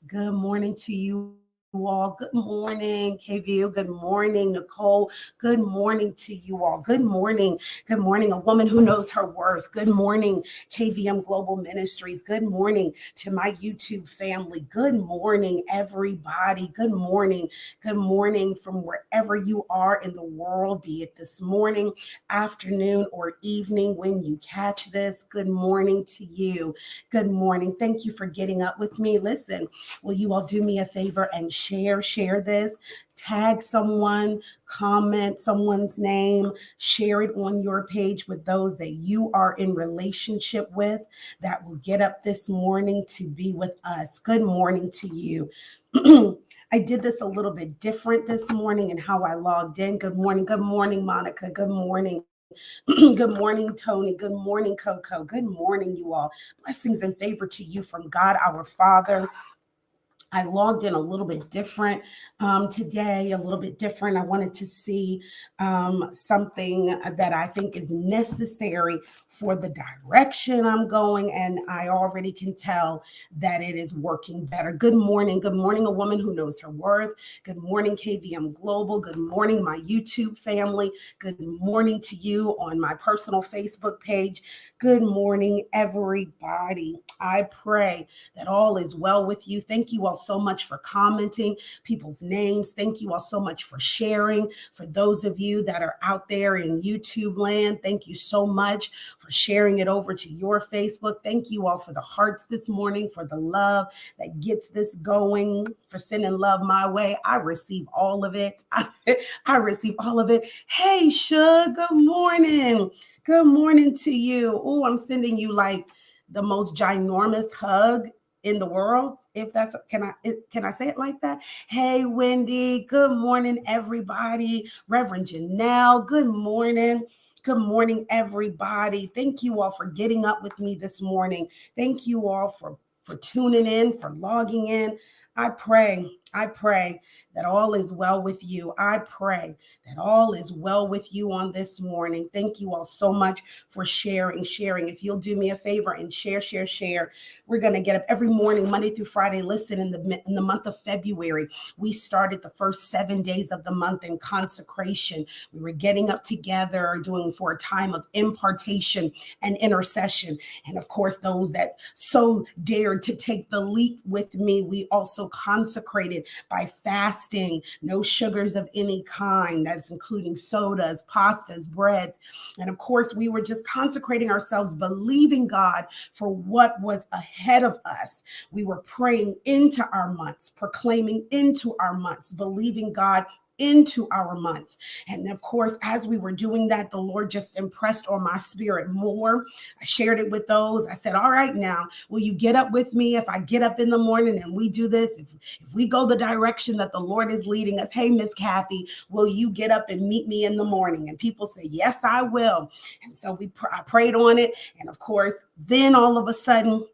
Good morning to you all. Good morning, KVU. Good morning, Nicole. Good morning to you all. Good morning. Good morning, a woman who knows her worth. Good morning, KVM Global Ministries. Good morning to my YouTube family. Good morning, everybody. Good morning. Good morning from wherever you are in the world, be it this morning, afternoon, or evening when you catch this. Good morning to you. Good morning. Thank you for getting up with me. Listen, will you all do me a favor and share this? Tag someone, comment someone's name, share it on your page with those that you are in relationship with that will get up this morning to be with us. Good morning to you. I did this a little bit different this morning in how I logged in. Good morning. Good morning, Monica. Good morning. Good morning, Tony. Good morning, Coco. Good morning, you all. Blessings and favor to you from God our Father. I logged in a little bit different today, a little bit different. I wanted to see something that I think is necessary for the direction I'm going, and I already can tell that it is working better. Good morning. Good morning, a woman who knows her worth. Good morning, KVM Global. Good morning, my YouTube family. Good morning to you on my personal Facebook page. Good morning, everybody. I pray that all is well with you. Thank you all so much for commenting people's names. Thank you all so much for sharing. For those of you that are out there in YouTube land, thank you so much for sharing it over to your Facebook. Thank you all for the hearts this morning, for the love that gets this going, for sending love my way. I receive all of it. I receive all of it. Hey, Shug, good morning. Good morning to you. Oh, I'm sending you like the most ginormous hug in the world. If that's can I say it like that? Hey, Wendy. Good morning, everybody. Reverend Janelle. Good morning. Good morning, everybody. Thank you all for getting up with me this morning. Thank you all for tuning in, for logging in. I pray that all is well with you. I pray that all is well with you on this morning. Thank you all so much for sharing. If you'll do me a favor and share. We're going to get up every morning, Monday through Friday. Listen, in the month of February, we started the first 7 days of the month in consecration. We were getting up together, doing for a time of impartation and intercession. And of course, those that so dared to take the leap with me, we also consecrated by fasting, no sugars of any kind. That's including sodas, pastas, breads. And of course, we were just consecrating ourselves, believing God for what was ahead of us. We were praying into our months, proclaiming into our months, believing God into our months. And of course, as we were doing that, the Lord just impressed on my spirit more. I shared it with those. I said, all right, now, will you get up with me if I get up in the morning and we do this? If we go the direction that the Lord is leading us, hey, Miss Kathy, will you get up and meet me in the morning? And people say, yes, I will. And so I prayed on it. And of course, then all of a sudden,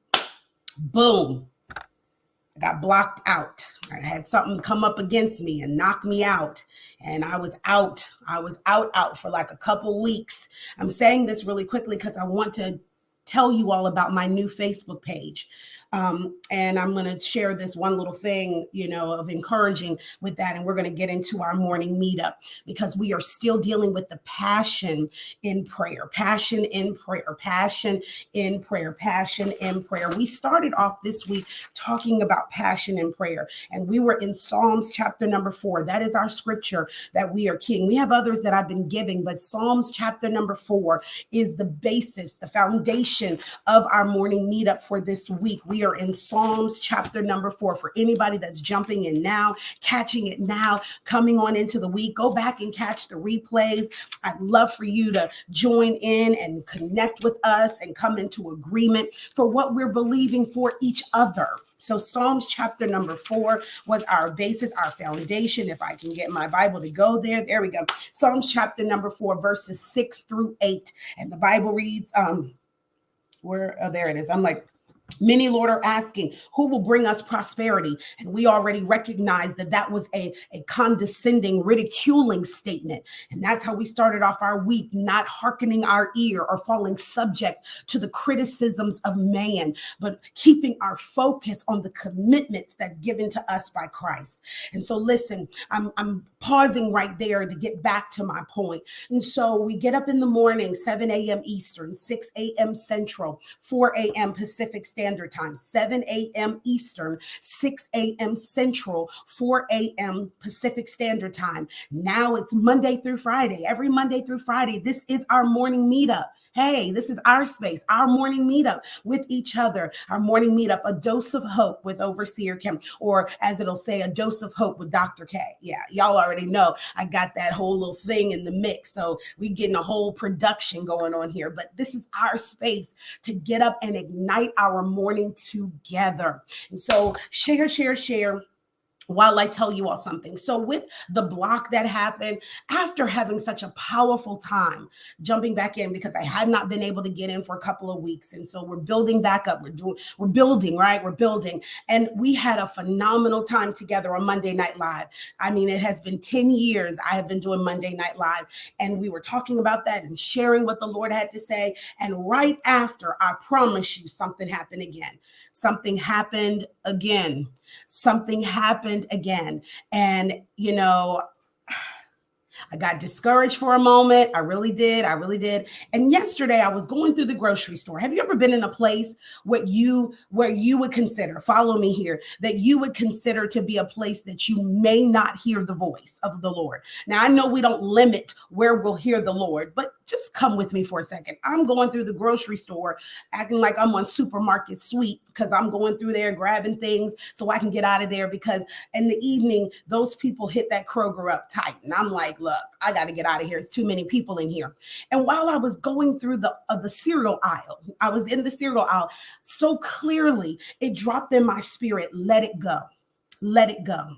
boom, I got blocked out. I had something come up against me and knock me out. And I was out. I was out for like a couple weeks. I'm saying this really quickly because I want to tell you all about my new Facebook page. And I'm going to share this one little thing, of encouraging with that. And we're going to get into our morning meetup because we are still dealing with the passion in prayer, passion in prayer, passion in prayer, passion in prayer. We started off this week talking about passion in prayer, and we were in Psalms chapter number 4. That is our scripture that we are king. We have others that I've been giving, but Psalms chapter number 4 is the basis, the foundation of our morning meetup for this week. We are in Psalms chapter number 4. For anybody that's jumping in now, catching it now, coming on into the week, go back and catch the replays. I'd love for you to join in and connect with us and come into agreement for what we're believing for each other. So Psalms chapter number 4 was our basis, our foundation. If I can get my Bible to go there. There we go. Psalms chapter number 4, verses 6 through 8. And the Bible reads, there it is. I'm like Many, Lord, are asking, who will bring us prosperity? And we already recognize that that was a condescending, ridiculing statement. And that's how we started off our week, not hearkening our ear or falling subject to the criticisms of man, but keeping our focus on the commitments that given to us by Christ. And so, listen, I'm pausing right there to get back to my point. And so we get up in the morning, 7 a.m. Eastern, 6 a.m. Central, 4 a.m. Pacific Standard Time, 7 a.m. Eastern, 6 a.m. Central, 4 a.m. Pacific Standard Time. Now it's Monday through Friday. Every Monday through Friday, this is our morning meetup. Hey, this is our space, our morning meetup with each other, our morning meetup, a dose of hope with Overseer Kim, or as it'll say, a dose of hope with Dr. K. Yeah, y'all already know I got that whole little thing in the mix. So we getting a whole production going on here, but this is our space to get up and ignite our morning together. And so share while I tell you all something. So with the block that happened, after having such a powerful time, jumping back in because I had not been able to get in for a couple of weeks. And so we're building back up. We're building, right? We're building. And we had a phenomenal time together on Monday Night Live. I mean, it has been 10 years I have been doing Monday Night Live. And we were talking about that and sharing what the Lord had to say. And right after, I promise you, something happened again. Something happened again. Something happened again. And, you know, I got discouraged for a moment. I really did. And yesterday I was going through the grocery store. Have you ever been in a place where you would consider, follow me here, that you would consider to be a place that you may not hear the voice of the Lord? Now, I know we don't limit where we'll hear the Lord, but just come with me for a second. I'm going through the grocery store acting like I'm on supermarket suite because I'm going through there grabbing things so I can get out of there, because in the evening, those people hit that Kroger up tight. And I'm like, look, I got to get out of here. It's too many people in here. And while I was going through the cereal aisle, I was in the cereal aisle, so clearly it dropped in my spirit, let it go. Let it go.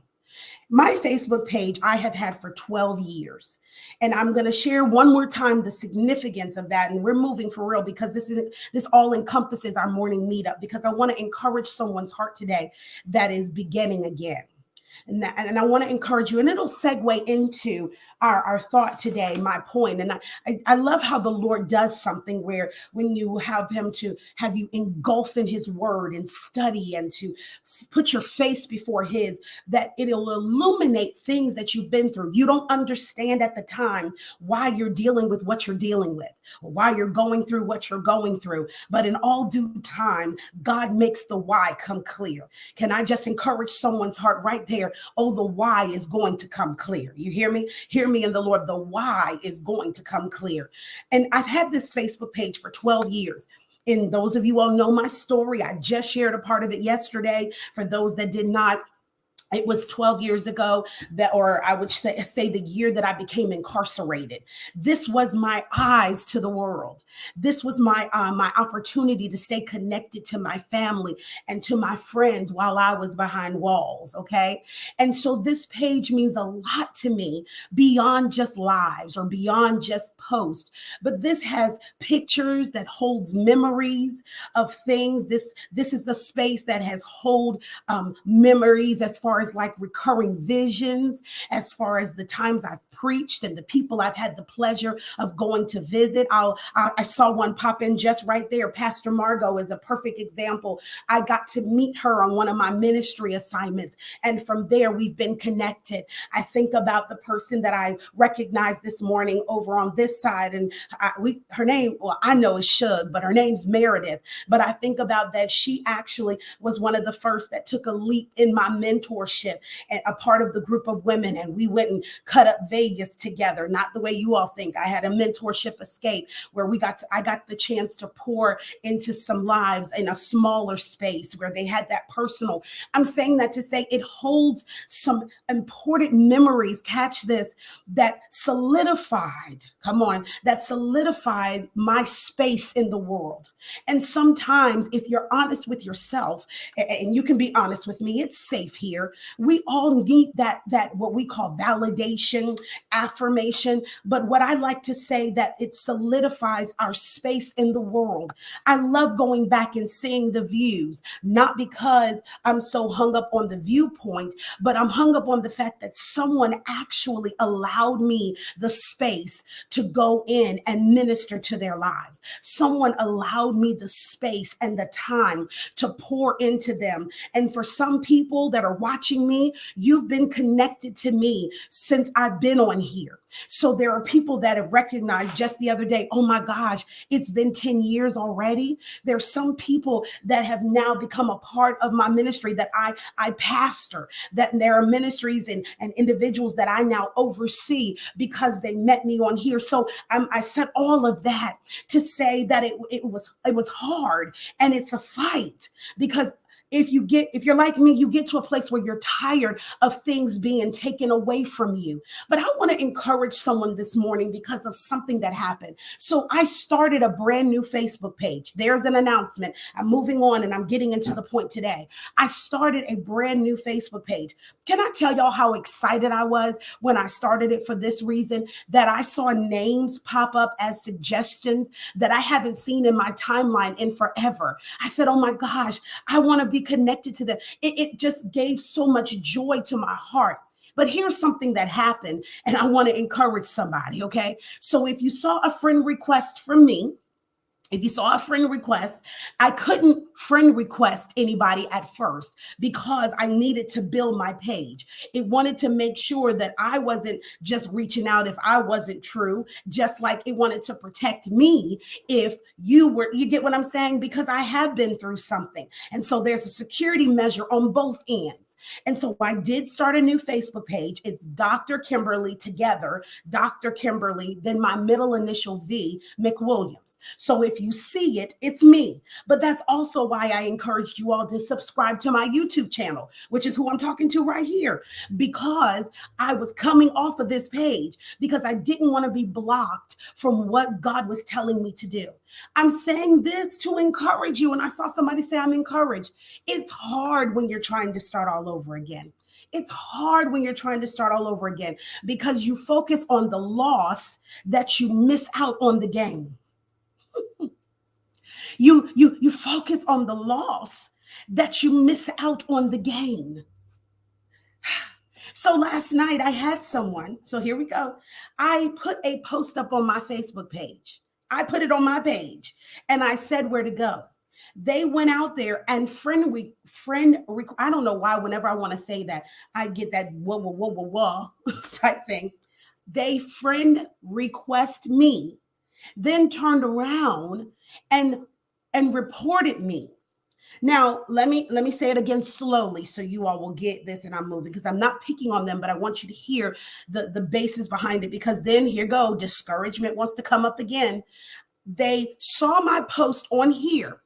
My Facebook page I have had for 12 years. And I'm going to share one more time the significance of that. And we're moving for real, because this all encompasses our morning meetup, because I want to encourage someone's heart today that is beginning again. And I want to encourage you, and it'll segue into our thought today, my point. And I love how the Lord does something where when you have him to have you engulf in his word and study and to put your face before his, that it'll illuminate things that you've been through. You don't understand at the time why you're dealing with what you're dealing with, or why you're going through what you're going through. But in all due time, God makes the why come clear. Can I just encourage someone's heart right there? Oh, the why is going to come clear. You hear me? Hear me in the Lord. The why is going to come clear. And I've had this Facebook page for 12 years. And those of you all know my story. I just shared a part of it yesterday. For those that did not, it was 12 years ago that, or I would say the year that I became incarcerated. This was my eyes to the world. This was my opportunity to stay connected to my family and to my friends while I was behind walls. Okay. And so this page means a lot to me beyond just lives or beyond just posts, but this has pictures that holds memories of things. This is a space that has hold memories as far as like recurring visions, as far as the times I've preached and the people I've had the pleasure of going to visit. I saw one pop in just right there. Pastor Margot is a perfect example. I got to meet her on one of my ministry assignments. And from there, we've been connected. I think about the person that I recognized this morning over on this side. And her name, well, I know is Shug, but her name's Meredith. But I think about that. She actually was one of the first that took a leap in my mentorship and a part of the group of women. And we went and cut up Vegas together, not the way you all think. I had a mentorship escape where I got the chance to pour into some lives in a smaller space where they had that personal. I'm saying that to say it holds some important memories. Catch this, that solidified my space in the world. And sometimes if you're honest with yourself, and you can be honest with me, it's safe here. We all need that what we call validation, affirmation. But what I like to say, that it solidifies our space in the world. I love going back and seeing the views, not because I'm so hung up on the viewpoint, but I'm hung up on the fact that someone actually allowed me the space to go in and minister to their lives. Someone allowed me the space and the time to pour into them. And for some people that are watching me, you've been connected to me since I've been on here. So there are people that have recognized just the other day, oh my gosh, it's been 10 years already. There's some people that have now become a part of my ministry that I pastor, that there are ministries and individuals that I now oversee because they met me on here. So I said all of that to say that it was hard, and it's a fight, because if you're like me, you get to a place where you're tired of things being taken away from you. But I want to encourage someone this morning because of something that happened. So I started a brand new Facebook page. There's an announcement. I'm moving on and I'm getting into the point today. I started a brand new Facebook page. Can I tell y'all how excited I was when I started it, for this reason, that I saw names pop up as suggestions that I haven't seen in my timeline in forever. I said, oh my gosh, I want to be connected to them. It just gave so much joy to my heart. But here's something that happened, and I want to encourage somebody, okay? So if you saw a friend request from me, if you saw a friend request, I couldn't friend request anybody at first because I needed to build my page. It wanted to make sure that I wasn't just reaching out if I wasn't true, just like it wanted to protect me if you get what I'm saying? Because I have been through something. And so there's a security measure on both ends. And so I did start a new Facebook page. It's Dr. Kimberly together, Dr. Kimberly, then my middle initial V, McWilliams. So if you see it, it's me. But that's also why I encouraged you all to subscribe to my YouTube channel, which is who I'm talking to right here, because I was coming off of this page because I didn't want to be blocked from what God was telling me to do. I'm saying this to encourage you. And I saw somebody say I'm encouraged. It's hard when you're trying to start all over again. It's hard when you're trying to start all over again because you focus on the loss that you miss out on the gain. You focus on the loss that you miss out on the gain. So last night I had someone, so here we go. I put a post up on my Facebook page. I put it on my page and I said where to go. They went out there and I don't know why whenever I want to say that, I get that whoa type thing. They friend request me, then turned around and reported me. Now, let me say it again slowly so you all will get this, and I'm moving because I'm not picking on them, but I want you to hear the basis behind it, because then here go, discouragement wants to come up again. They saw my post on here,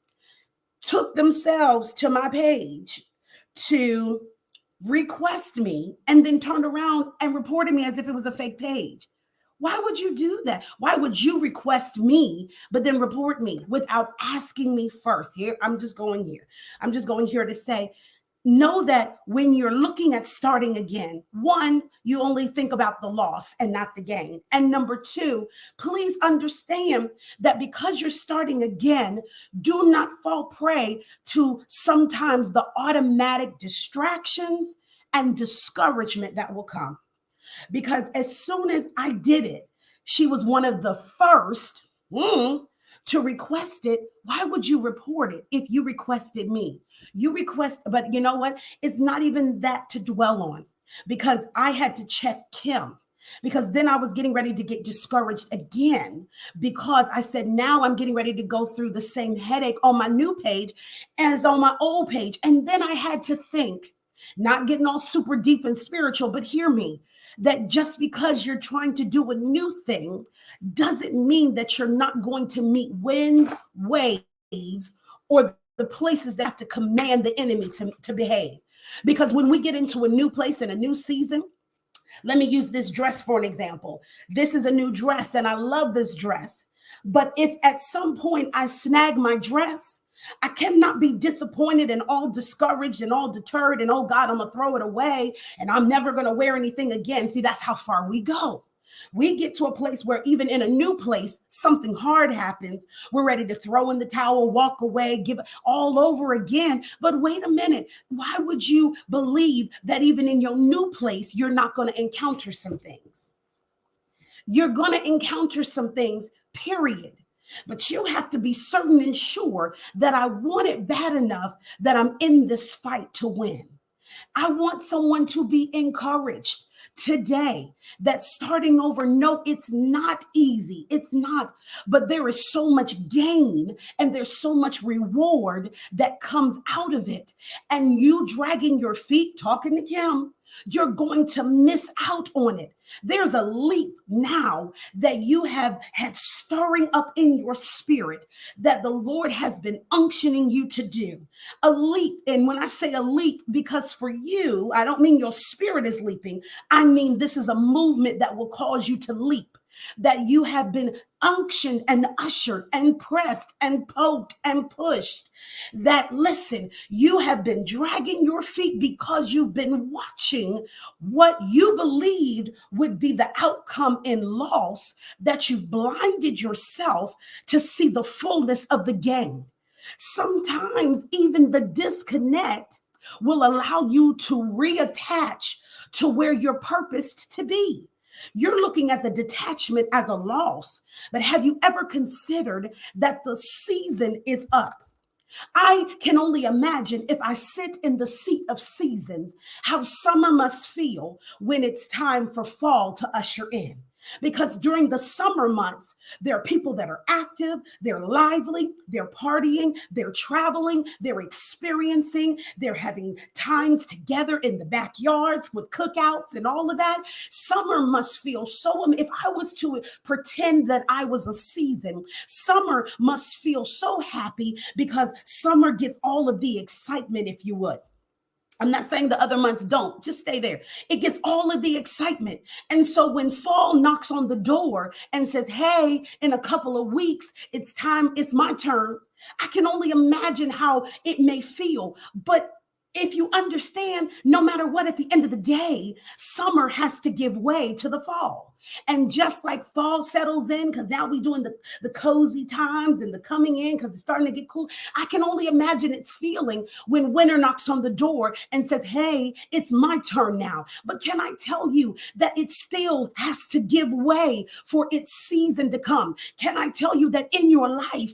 took themselves to my page to request me, and then turned around and reported me as if it was a fake page. Why would you do that? Why would you request me, but then report me without asking me first? I'm just going here to say, know that when you're looking at starting again, one, you only think about the loss and not the gain. And number two, please understand that because you're starting again, do not fall prey to sometimes the automatic distractions and discouragement that will come. Because as soon as I did it, she was one of the first to request it. Why would you report it if you requested me? But you know what? It's not even that to dwell on, because I had to check Kim. Because then I was getting ready to get discouraged again, because I said, now I'm getting ready to go through the same headache on my new page as on my old page. And then I had to think, not getting all super deep and spiritual, but hear me, that just because you're trying to do a new thing doesn't mean that you're not going to meet winds, waves, or the places that have to command the enemy to behave. Because when we get into a new place and a new season, let me use this dress for an example. This is a new dress and I love this dress. But if at some point I snag my dress, I cannot be disappointed and all discouraged and all deterred and, oh God, I'm going to throw it away and I'm never going to wear anything again. See, that's how far we go. We get to a place where even in a new place, something hard happens. We're ready to throw in the towel, walk away, give it all over again. But wait a minute. Why would you believe that even in your new place, you're not going to encounter some things? You're going to encounter some things, period. But you have to be certain and sure that I want it bad enough that I'm in this fight to win. I want someone to be encouraged today that starting over, no, it's not easy. It's not, but there is so much gain and there's so much reward that comes out of it. And you dragging your feet, talking to Kim, you're going to miss out on it. There's a leap now that you have had stirring up in your spirit that the Lord has been unctioning you to do. A leap. And when I say a leap, because for you, I don't mean your spirit is leaping. I mean, this is a movement that will cause you to leap, that you have been unctioned and ushered and pressed and poked and pushed. That, listen, you have been dragging your feet because you've been watching what you believed would be the outcome in loss, that you've blinded yourself to see the fullness of the gain. Sometimes even the disconnect will allow you to reattach to where you're purposed to be. You're looking at the detachment as a loss, but have you ever considered that the season is up? I can only imagine, if I sit in the seat of seasons, how summer must feel when it's time for fall to usher in. Because during the summer months, there are people that are active, they're lively, they're partying, they're traveling, they're experiencing, they're having times together in the backyards with cookouts and all of that. Summer must feel so, if I was to pretend that I was a season, summer must feel so happy because summer gets all of the excitement, if you would. I'm not saying the other months don't, just stay there. It gets all of the excitement. And so when fall knocks on the door and says, hey, in a couple of weeks, it's time, it's my turn, I can only imagine how it may feel. But if you understand, no matter what, at the end of the day, summer has to give way to the fall. And just like fall settles in, because now we're doing the cozy times and the coming in because it's starting to get cool. I can only imagine its feeling when winter knocks on the door and says, hey, it's my turn now. But can I tell you that it still has to give way for its season to come? Can I tell you that in your life,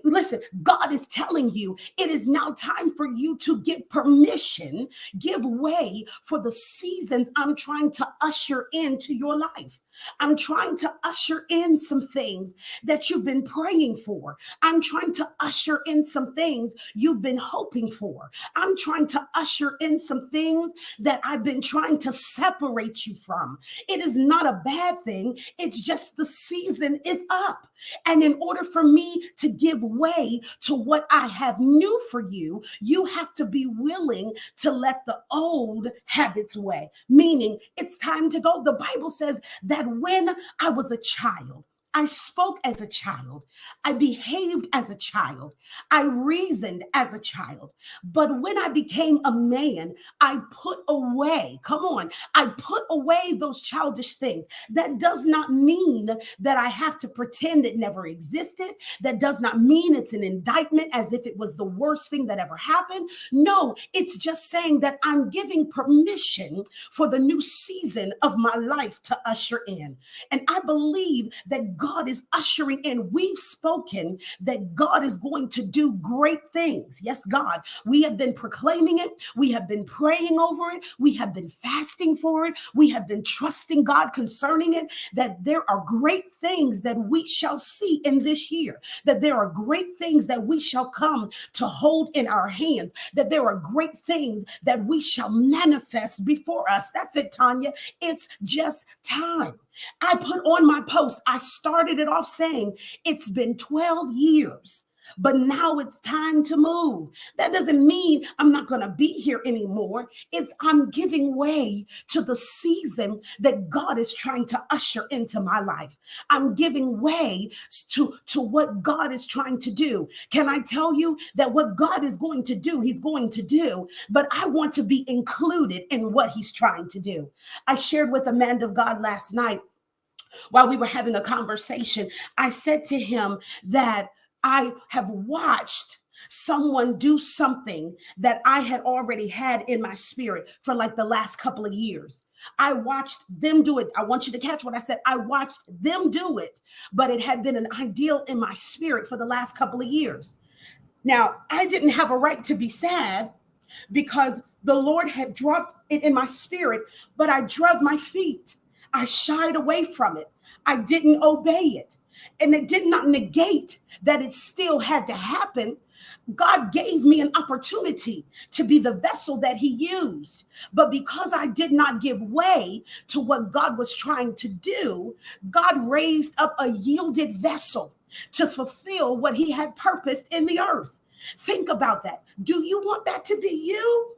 listen, God is telling you it is now time for you to get permission, give way for the seasons I'm trying to usher into your life. I'm trying to usher in some things that you've been praying for. I'm trying to usher in some things you've been hoping for. I'm trying to usher in some things that I've been trying to separate you from. It is not a bad thing. It's just the season is up. And in order for me to give way to what I have new for you, you have to be willing to let the old have its way. Meaning it's time to go. The Bible says that when I was a child, I spoke as a child. I behaved as a child. I reasoned as a child. But when I became a man, I put away, come on, I put away those childish things. That does not mean that I have to pretend it never existed. That does not mean it's an indictment as if it was the worst thing that ever happened. No, it's just saying that I'm giving permission for the new season of my life to usher in. And I believe that God is ushering in. We've spoken that God is going to do great things. Yes, God. We have been proclaiming it. We have been praying over it. We have been fasting for it. We have been trusting God concerning it, that there are great things that we shall see in this year, that there are great things that we shall come to hold in our hands, that there are great things that we shall manifest before us. That's it, Tanya. It's just time. I put on my post, I started it off saying, it's been 12 years but now it's time to move. That doesn't mean I'm not going to be here anymore. It's I'm giving way to the season that God is trying to usher into my life. I'm giving way to what God is trying to do. Can I tell you that what God is going to do, he's going to do, but I want to be included in what he's trying to do. I shared with a man of God last night while we were having a conversation. I said to him that I have watched someone do something that I had already had in my spirit for like the last couple of years. I watched them do it. I want you to catch what I said. I watched them do it, but it had been an ideal in my spirit for the last couple of years. Now, I didn't have a right to be sad because the Lord had dropped it in my spirit, but I dragged my feet. I shied away from it. I didn't obey it. And it did not negate that it still had to happen. God gave me an opportunity to be the vessel that he used. But because I did not give way to what God was trying to do, God raised up a yielded vessel to fulfill what he had purposed in the earth. Think about that. Do you want that to be you?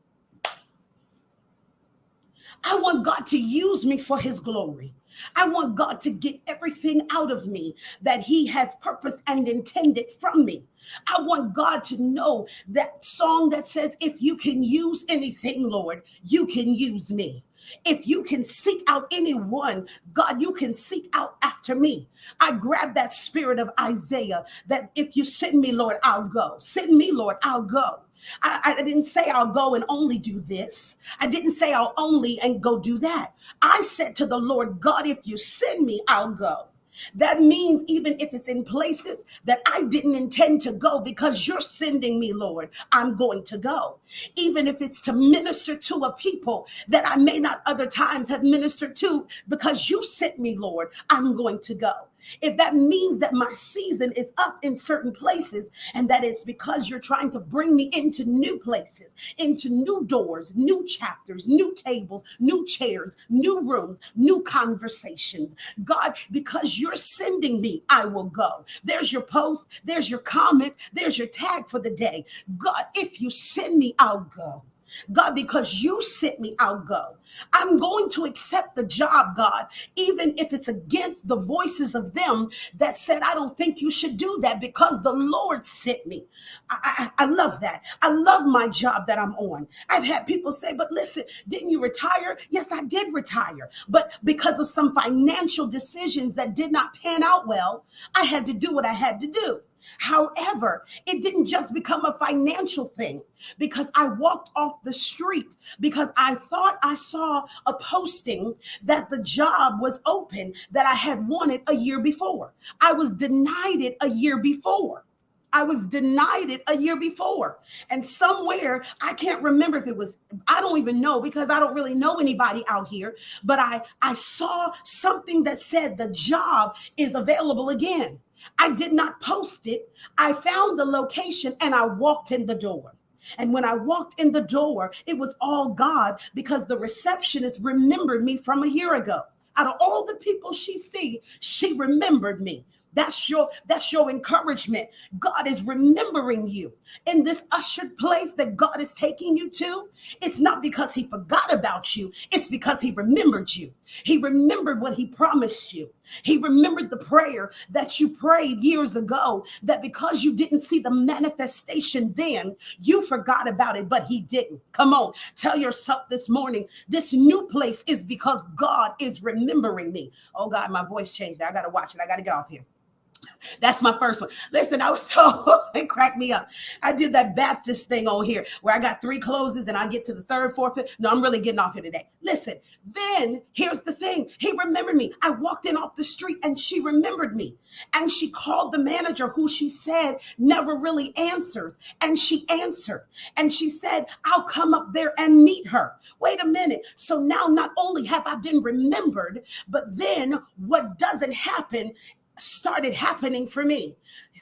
I want God to use me for his glory. I want God to get everything out of me that he has purposed and intended from me. I want God to know that song that says, if you can use anything, Lord, you can use me. If you can seek out anyone, God, you can seek out after me. I grab that spirit of Isaiah that if you send me, Lord, I'll go. Send me, Lord, I'll go. I didn't say I'll go and only do this. I didn't say I'll only and go do that. I said to the Lord, God, if you send me, I'll go. That means even if it's in places that I didn't intend to go, because you're sending me, Lord, I'm going to go. Even if it's to minister to a people that I may not other times have ministered to, because you sent me, Lord, I'm going to go. If that means that my season is up in certain places and that it's because you're trying to bring me into new places, into new doors, new chapters, new tables, new chairs, new rooms, new conversations, God, because you're sending me, I will go. There's your post, there's your comment, there's your tag for the day. God, if you send me, I'll go. God, because you sent me, I'll go. I'm going to accept the job, God, even if it's against the voices of them that said, I don't think you should do that, because the Lord sent me. I love that. I love my job that I'm on. I've had people say, but listen, didn't you retire? Yes, I did retire. But because of some financial decisions that did not pan out well, I had to do what I had to do. However, it didn't just become a financial thing, because I walked off the street because I thought I saw a posting that the job was open that I had wanted a year before. I was denied it a year before. I was denied it a year before. And somewhere, I can't remember if it was, I don't even know, because I don't really know anybody out here, but I saw something that said the job is available again. I did not post it. I found the location and I walked in the door. And when I walked in the door, it was all God, because the receptionist remembered me from a year ago. Out of all the people she see, she remembered me. That's your encouragement. God is remembering you in this ushered place that God is taking you to. It's not because he forgot about you. It's because he remembered you. He remembered what he promised you. He remembered the prayer that you prayed years ago, that because you didn't see the manifestation then, you forgot about it, but he didn't. Come on, tell yourself this morning, this new place is because God is remembering me. Oh God, my voice changed. I got to watch it. I got to get off here. That's my first one. Listen, I was told, it cracked me up. I did that Baptist thing on here where I got 3 closes and I get to the third, fourth, fifth. No, I'm really getting off here today. Listen, then here's the thing. He remembered me. I walked in off the street and she remembered me. And she called the manager, who she said never really answers. And she answered. And she said, I'll come up there and meet her. Wait a minute. So now not only have I been remembered, but then what doesn't happen started happening for me.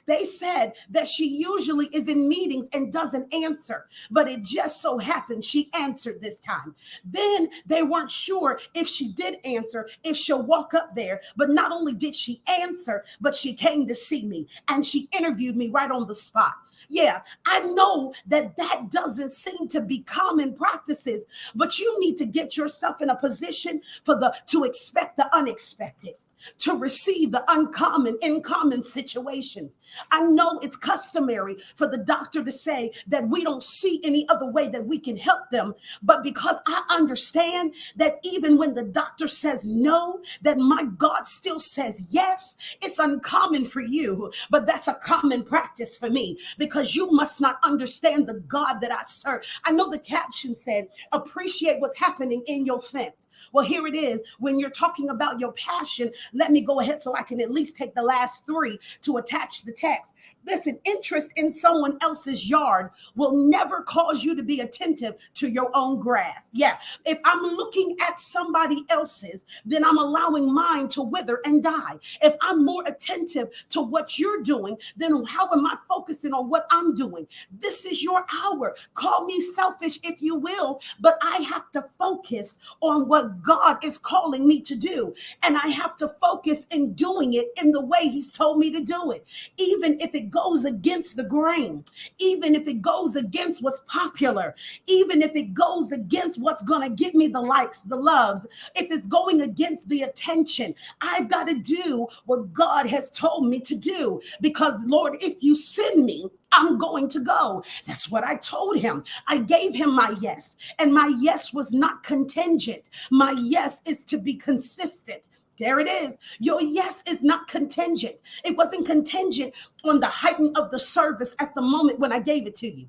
They said that she usually is in meetings and doesn't answer, but it just so happened she answered this time. Then they weren't sure if she did answer, if she'll walk up there. But not only did she answer, but she came to see me and she interviewed me right on the spot. Yeah, I know that that doesn't seem to be common practices, but you need to get yourself in a position for the to expect the unexpected, to receive the uncommon, in common situations. I know it's customary for the doctor to say that we don't see any other way that we can help them. But because I understand that even when the doctor says no, that my God still says yes, it's uncommon for you, but that's a common practice for me because you must not understand the God that I serve. I know the caption said, appreciate what's happening in your fence. Well, here it is. When you're talking about your passion, let me go ahead so I can at least take the last three to attach the text. Listen, interest in someone else's yard will never cause you to be attentive to your own grass. Yeah, if I'm looking at somebody else's, then I'm allowing mine to wither and die. If I'm more attentive to what you're doing, then how am I focusing on what I'm doing? This is your hour. Call me selfish if you will, but I have to focus on what God is calling me to do. And I have to focus in doing it in the way He's told me to do it. Even if it goes against the grain, even if it goes against what's popular, even if it goes against what's going to get me the likes, the loves, if it's going against the attention, I've got to do what God has told me to do. Because, Lord, if you send me, I'm going to go. That's what I told him. I gave him my yes, and my yes was not contingent. My yes is to be consistent. There it is. Your yes is not contingent. It wasn't contingent on the heighten of the service at the moment when I gave it to you.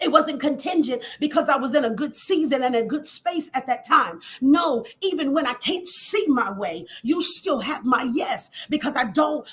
It wasn't contingent because I was in a good season and a good space at that time. No, even when I can't see my way, you still have my yes, because I don't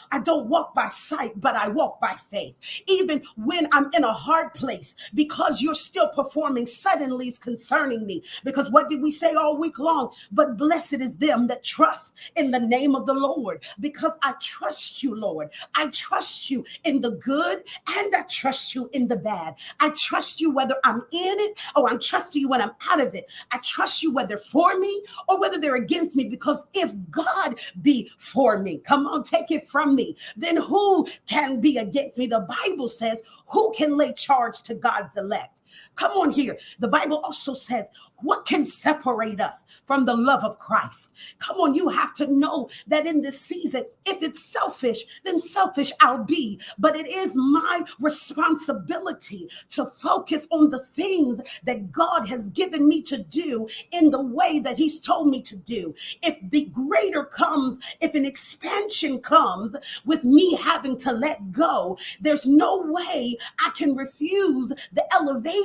walk by sight, but I walk by faith. Even when I'm in a hard place, because you're still performing suddenlies concerning me. Because what did we say all week long? But blessed is them that trust in the name of the Lord, because I trust you, Lord. I trust you in the good and I trust you in the bad. I trust you whether I'm in it or I'm trusting you when I'm out of it. I trust you whether for me or whether they're against me, because if God be for me, come on, take it from me, then who can be against me? The Bible says, who can lay charge to God's elect? Come on here. The Bible also says, what can separate us from the love of Christ? Come on, you have to know that in this season, if it's selfish, then selfish I'll be. But it is my responsibility to focus on the things that God has given me to do in the way that He's told me to do. If the greater comes, if an expansion comes with me having to let go, there's no way I can refuse the elevation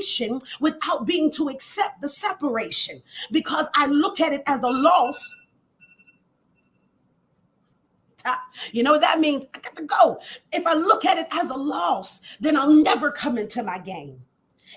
without being to accept the separation, because I look at it as a loss. You know what that means? I got to go. If I look at it as a loss, then I'll never come into my game.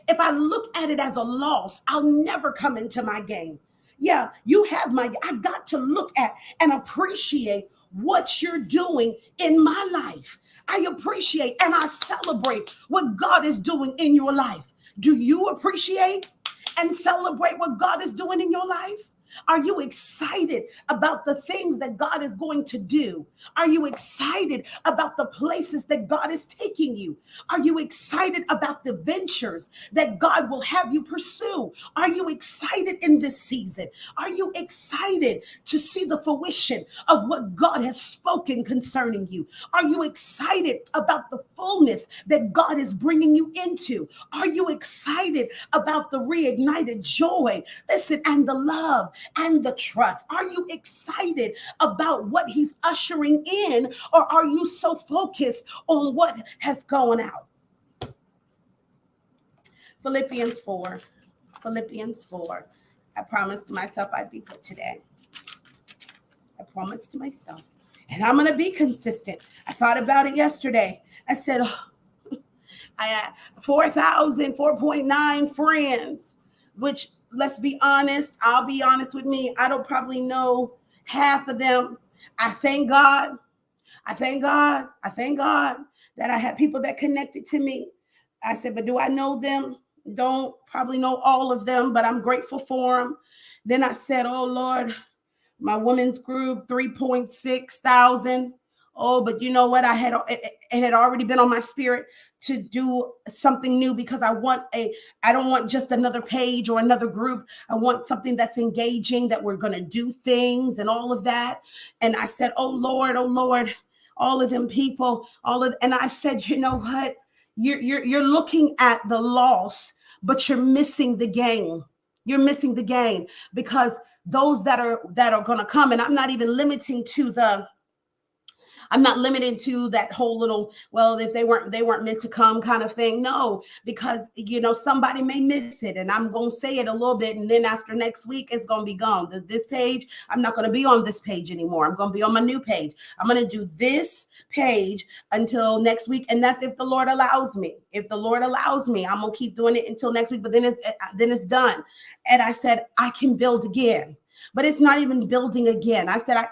If I look at it as a loss, I'll never come into my game. Yeah, you have I got to look at and appreciate what you're doing in my life. I appreciate and I celebrate what God is doing in your life. Do you appreciate and celebrate what God is doing in your life? Are you excited about the things that God is going to do? Are you excited about the places that God is taking you? Are you excited about the ventures that God will have you pursue? Are you excited in this season? Are you excited to see the fruition of what God has spoken concerning you? Are you excited about the fullness that God is bringing you into? Are you excited about the reignited joy, listen, and the love and the trust? Are you excited about what He's ushering in, or are you so focused on what has gone out? Philippians 4. Philippians 4. I promised myself I'd be good today. I promised to myself. And I'm going to be consistent. I thought about it yesterday. I said, I had 4.9 friends, which, let's be honest, I'll be honest with me, I don't probably know half of them. I thank God. I thank God. I thank God that I had people that connected to me. I said, but do I know them? Don't probably know all of them, but I'm grateful for them. Then I said, oh Lord, my women's group 3.6 thousand. Oh, but you know what? It had already been on my spirit to do something new, because I don't want just another page or another group. I want something that's engaging, that we're going to do things and all of that. And I said, oh Lord, all of them people, and I said, you know what? You're looking at the loss, but you're missing the gain. You're missing the gain, because those that are going to come, and I'm not limiting to that whole little, well, if they weren't meant to come kind of thing. No, because somebody may miss it, and I'm going to say it a little bit, and then after next week it's going to be gone. This page, I'm not going to be on this page anymore. I'm going to be on my new page. I'm going to do this page until next week, and that's if the Lord allows me. If the Lord allows me, I'm going to keep doing it until next week, but then it's done. And I said, I can build again. But it's not even building again. I said,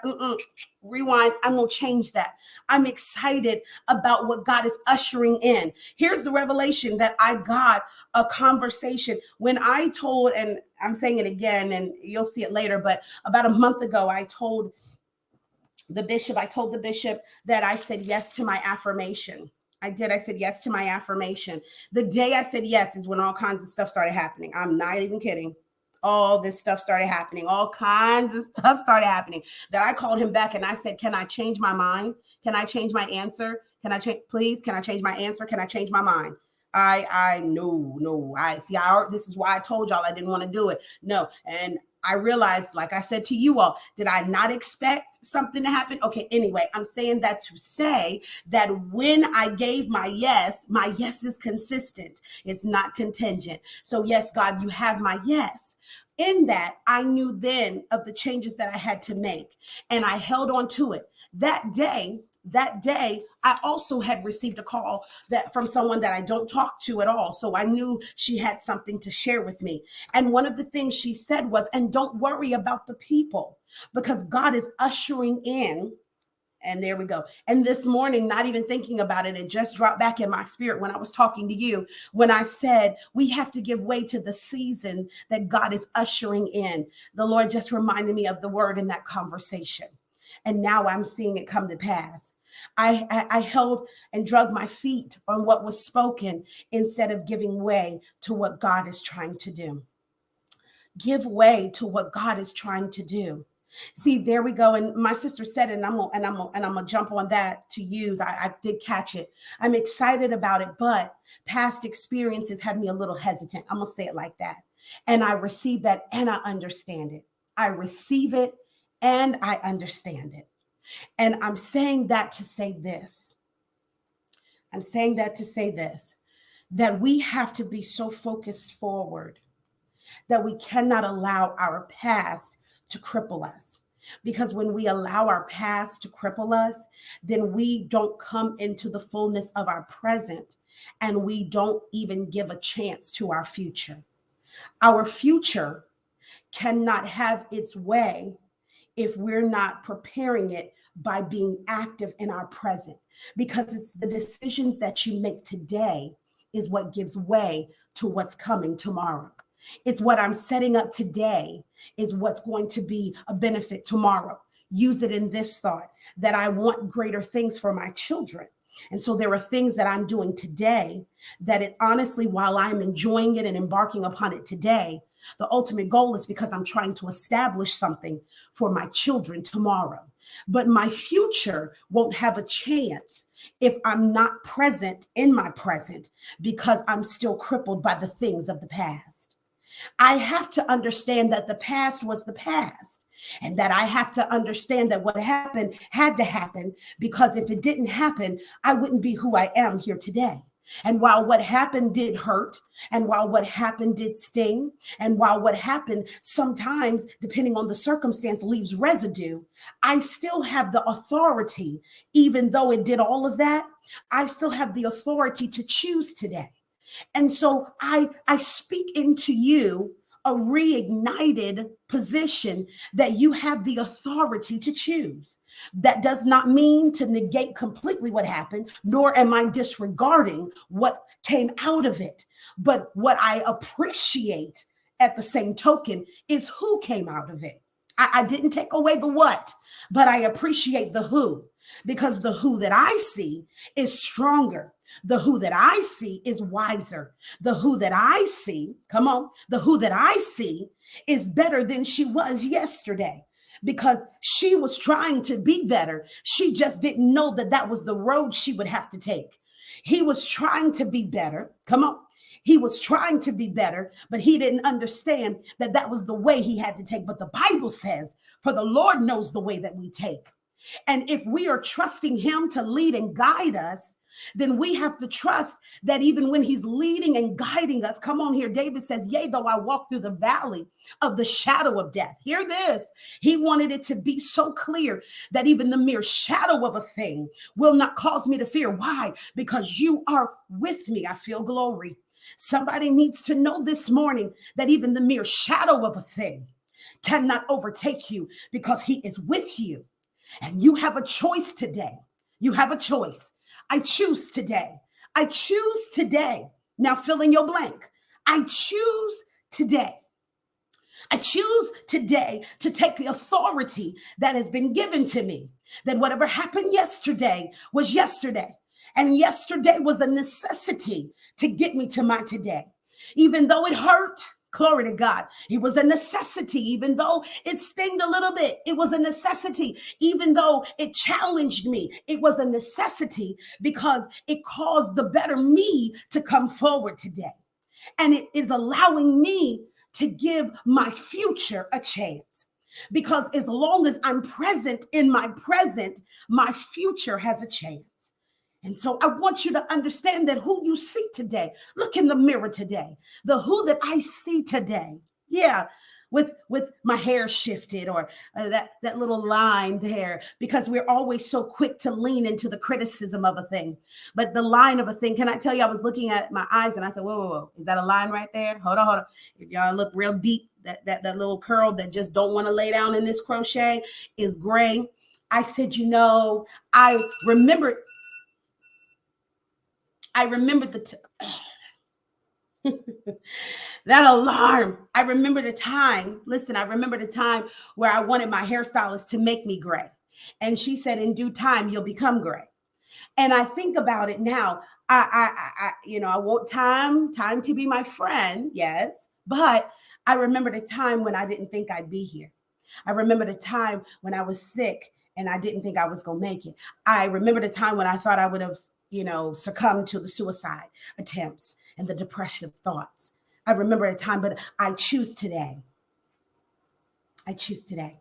rewind. I'm going to change that. I'm excited about what God is ushering in. Here's the revelation that I got, a conversation when I told, and I'm saying it again, and you'll see it later, but about a month ago, I told the bishop that I said yes to my affirmation. I did. I said yes to my affirmation. The day I said yes is when all kinds of stuff started happening. I'm not even kidding. All this stuff started happening. All kinds of stuff started happening, that I called him back and I said, can I change my mind? Can I change my answer? Please, can I change my answer? Can I change my mind? No. This is why I told y'all I didn't want to do it. No. And I realized, like I said to you all, did I not expect something to happen? Okay, anyway, I'm saying that to say that when I gave my yes is consistent. It's not contingent. So yes, God, you have my yes. In that, I knew then of the changes that I had to make, and I held on to it. That day, I also had received a call from someone that I don't talk to at all. So I knew she had something to share with me. And one of the things she said was, and don't worry about the people, because God is ushering in. And there we go. And this morning, not even thinking about it, it just dropped back in my spirit when I was talking to you, when I said, we have to give way to the season that God is ushering in. The Lord just reminded me of the word in that conversation. And now I'm seeing it come to pass. I held and drug my feet on what was spoken instead of giving way to what God is trying to do. Give way to what God is trying to do. See, there we go. And my sister said it, and I'm gonna jump on that to use. I did catch it. I'm excited about it, but past experiences had me a little hesitant. I'm gonna say it like that. And I receive that, and I understand it. I receive it, and I understand it. And I'm saying that to say this. That we have to be so focused forward that we cannot allow our past to cripple us. Because when we allow our past to cripple us, then we don't come into the fullness of our present, and we don't even give a chance to our future. Our future cannot have its way if we're not preparing it by being active in our present, because it's the decisions that you make today is what gives way to what's coming tomorrow. It's what I'm setting up today is what's going to be a benefit tomorrow. Use it in this thought, that I want greater things for my children. And so there are things that I'm doing today that it honestly, while I'm enjoying it and embarking upon it today, the ultimate goal is because I'm trying to establish something for my children tomorrow. But my future won't have a chance if I'm not present in my present, because I'm still crippled by the things of the past. I have to understand that the past was the past, and that I have to understand that what happened had to happen, because if it didn't happen, I wouldn't be who I am here today. And while what happened did hurt, and while what happened did sting, and while what happened sometimes, depending on the circumstance, leaves residue, I still have the authority. Even though it did all of that, I still have the authority to choose today. And so I speak into you a reignited position that you have the authority to choose. That does not mean to negate completely what happened, nor am I disregarding what came out of it. But what I appreciate at the same token is who came out of it. I didn't take away the what, but I appreciate the who, because the who that I see is stronger. The who that I see is wiser. The who that I see, come on, the who that I see is better than she was yesterday, because she was trying to be better. She just didn't know that that was the road she would have to take. He was trying to be better. Come on. He was trying to be better, but he didn't understand that that was the way he had to take. But the Bible says, for the Lord knows the way that we take. And if we are trusting him to lead and guide us, then we have to trust that even when he's leading and guiding us, come on here, David says, yea, though I walk through the valley of the shadow of death. Hear this. He wanted it to be so clear that even the mere shadow of a thing will not cause me to fear. Why? Because you are with me. I feel glory. Somebody needs to know this morning that even the mere shadow of a thing cannot overtake you, because he is with you. And you have a choice today. You have a choice. I choose today. I choose today. Now fill in your blank. I choose today. I choose today to take the authority that has been given to me, that whatever happened yesterday was yesterday. And yesterday was a necessity to get me to my today. Even though it hurt, glory to God, it was a necessity. Even though it stinged a little bit, it was a necessity. Even though it challenged me, it was a necessity, because it caused the better me to come forward today. And it is allowing me to give my future a chance. Because as long as I'm present in my present, my future has a chance. And so I want you to understand that who you see today, look in the mirror today, the who that I see today. Yeah, with my hair shifted, or that little line there, because we're always so quick to lean into the criticism of a thing. But the line of a thing, can I tell you, I was looking at my eyes and I said, whoa, is that a line right there? Hold on. If y'all look real deep, that little curl that just don't want to lay down in this crochet is gray. I said, I remembered that alarm. I remember the time. Listen, I remember the time where I wanted my hairstylist to make me gray. And she said, in due time, you'll become gray. And I think about it now. I want time to be my friend. Yes. But I remember the time when I didn't think I'd be here. I remember the time when I was sick and I didn't think I was going to make it. I remember the time when I thought I would have succumb to the suicide attempts and the depressive thoughts. I remember a time, but I choose today. I choose today.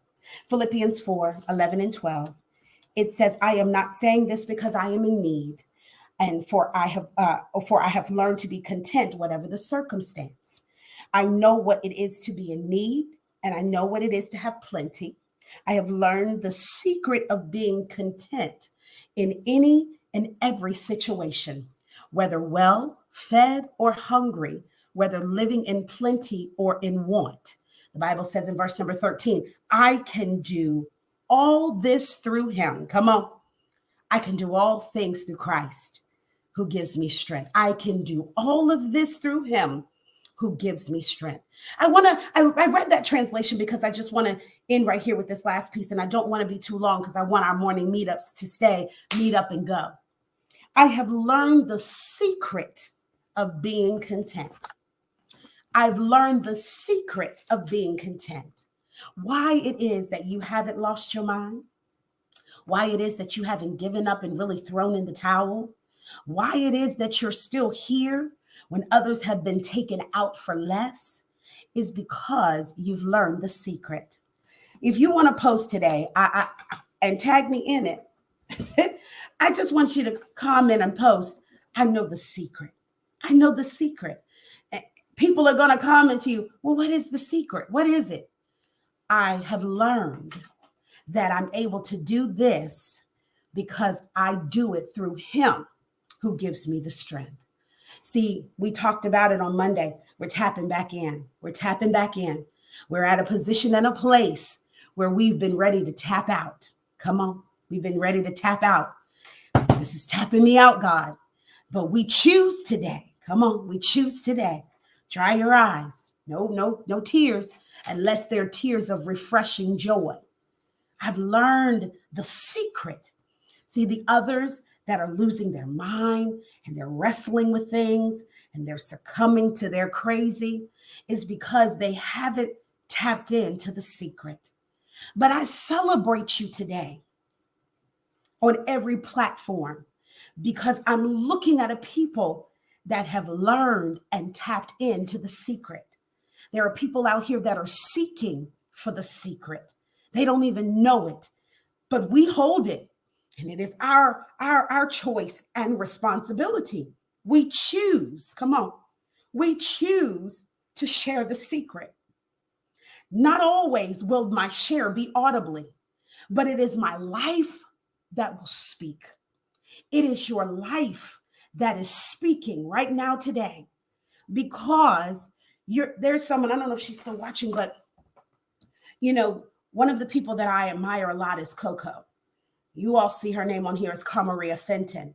Philippians 4:11 and 12. It says, I am not saying this because I am in need, and for I have learned to be content, whatever the circumstance. I know what it is to be in need, and I know what it is to have plenty. I have learned the secret of being content in any and every situation, whether well fed or hungry, whether living in plenty or in want. The Bible says in verse number 13, I can do all this through him. Come on. I can do all things through Christ who gives me strength. I can do all of this through him who gives me strength. I read that translation because I just want to end right here with this last piece, and I don't want to be too long because I want our morning meetups to stay meet up and go. I have learned the secret of being content. I've learned the secret of being content. Why it is that you haven't lost your mind, why it is that you haven't given up and really thrown in the towel, why it is that you're still here when others have been taken out for less, is because you've learned the secret. If you want to post today and tag me in it, I just want you to comment and post, I know the secret. I know the secret. People are going to comment to you, well, what is the secret? What is it? I have learned that I'm able to do this because I do it through him who gives me the strength. See, we talked about it on Monday. We're tapping back in. We're tapping back in. We're at a position and a place where we've been ready to tap out. Come on. We've been ready to tap out. This is tapping me out, God. But we choose today. Come on, we choose today. Dry your eyes. No tears, unless they're tears of refreshing joy. I've learned the secret. See, the others that are losing their mind and they're wrestling with things and they're succumbing to their crazy is because they haven't tapped into the secret. But I celebrate you today on every platform because I'm looking at a people that have learned and tapped into the secret. There are people out here that are seeking for the secret. They don't even know it, but we hold it. And it is our choice and responsibility. We choose, come on, we choose to share the secret. Not always will my share be audibly, but it is my life that will speak. It is your life that is speaking right now today because there's someone, I don't know if she's still watching, but one of the people that I admire a lot is Coco. You all see her name on here as Maria Fenton.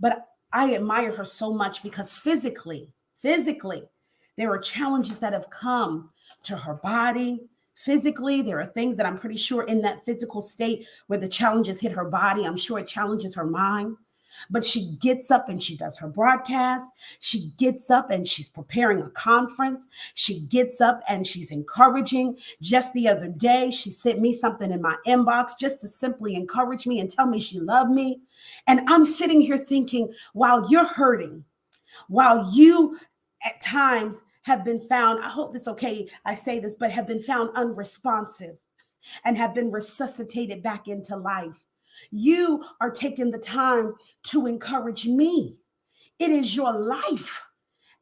But I admire her so much because physically, there are challenges that have come to her body. Physically, there are things that I'm pretty sure in that physical state where the challenges hit her body, I'm sure it challenges her mind. But she gets up and she does her broadcast. She gets up and she's preparing a conference. She gets up and she's encouraging. Just the other day, she sent me something in my inbox just to simply encourage me and tell me she loved me. And I'm sitting here thinking, while you're hurting, while you at times have been found, I hope it's okay I say this, but have been found unresponsive and have been resuscitated back into life. You are taking the time to encourage me. It is your life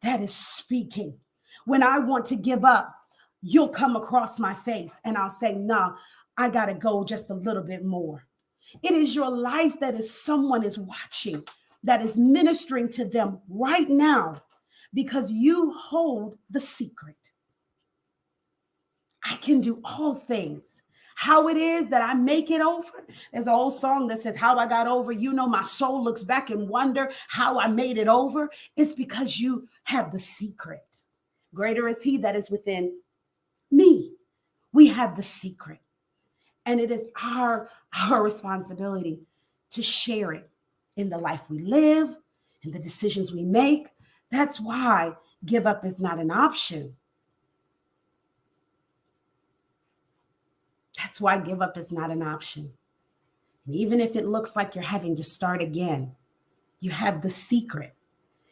that is speaking. When I want to give up, you'll come across my face and I'll say, no, I got to go just a little bit more. It is your life that is someone is watching, that is ministering to them right now because you hold the secret. I can do all things. How it is that I make it over. There's an old song that says, how I got over. My soul looks back and wonder how I made it over. It's because you have the secret. Greater is he that is within me. We have the secret. And it is our responsibility to share it in the life we live, in the decisions we make. That's why give up is not an option. That's why give up is not an option. And even if it looks like you're having to start again, you have the secret.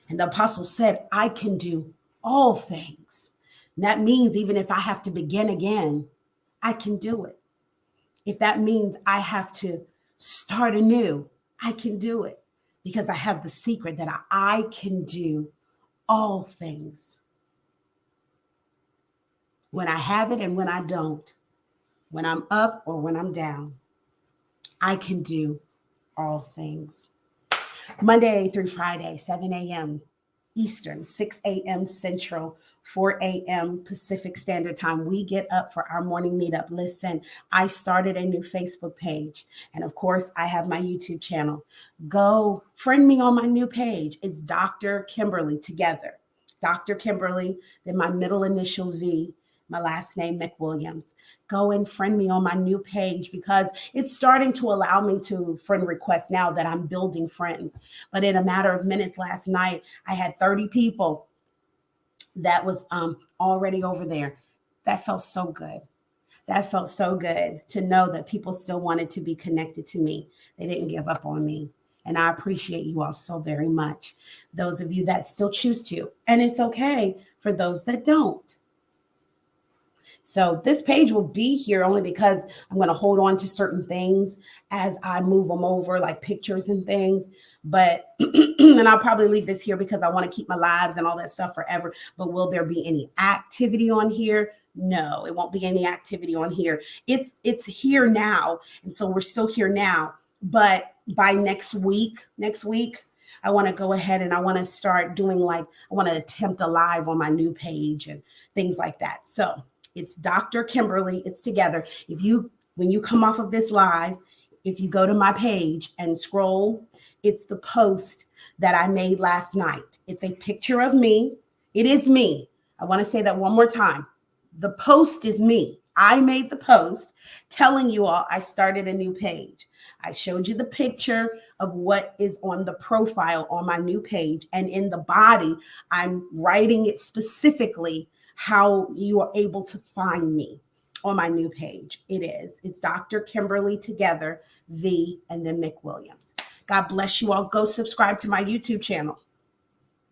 And the apostle said, I can do all things. And that means even if I have to begin again, I can do it. If that means I have to start anew, I can do it because I have the secret that I can do all things. When I have it and when I don't. When I'm up or when I'm down, I can do all things. Monday through Friday, 7 a.m. Eastern, 6 a.m. Central, 4 a.m. Pacific Standard Time. We get up for our morning meetup. Listen, I started a new Facebook page. And of course, I have my YouTube channel. Go friend me on my new page. It's Dr. Kimberly together. Dr. Kimberly, then my middle initial V, my last name, McWilliams. Go and friend me on my new page because it's starting to allow me to friend request now that I'm building friends. But in a matter of minutes last night, I had 30 people that was already over there. That felt so good. That felt so good to know that people still wanted to be connected to me. They didn't give up on me. And I appreciate you all so very much. Those of you that still choose to. And it's okay for those that don't. So this page will be here only because I'm going to hold on to certain things as I move them over, like pictures and things. But, and I'll probably leave this here because I want to keep my lives and all that stuff forever. But will there be any activity on here? No, it won't be any activity on here. It's here now. And so we're still here now. But by next week, I want to go ahead and I want to start doing I want to attempt a live on my new page and things like that. So it's Dr. Kimberly. It's together. When you come off of this live, if you go to my page and scroll, it's the post that I made last night. It's a picture of me. It is me. I want to say that one more time. The post is me. I made the post telling you all I started a new page. I showed you the picture of what is on the profile on my new page. And in the body, I'm writing it specifically how you are able to find me on my new page. It's Dr. Kimberly Together, and then McWilliams. God bless you all. Go subscribe to my YouTube channel.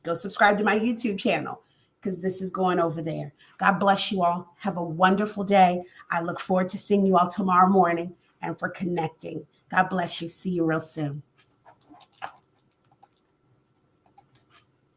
Go subscribe to my YouTube channel because this is going over there. God bless you all. Have a wonderful day. I look forward to seeing you all tomorrow morning and for connecting. God bless you. See you real soon.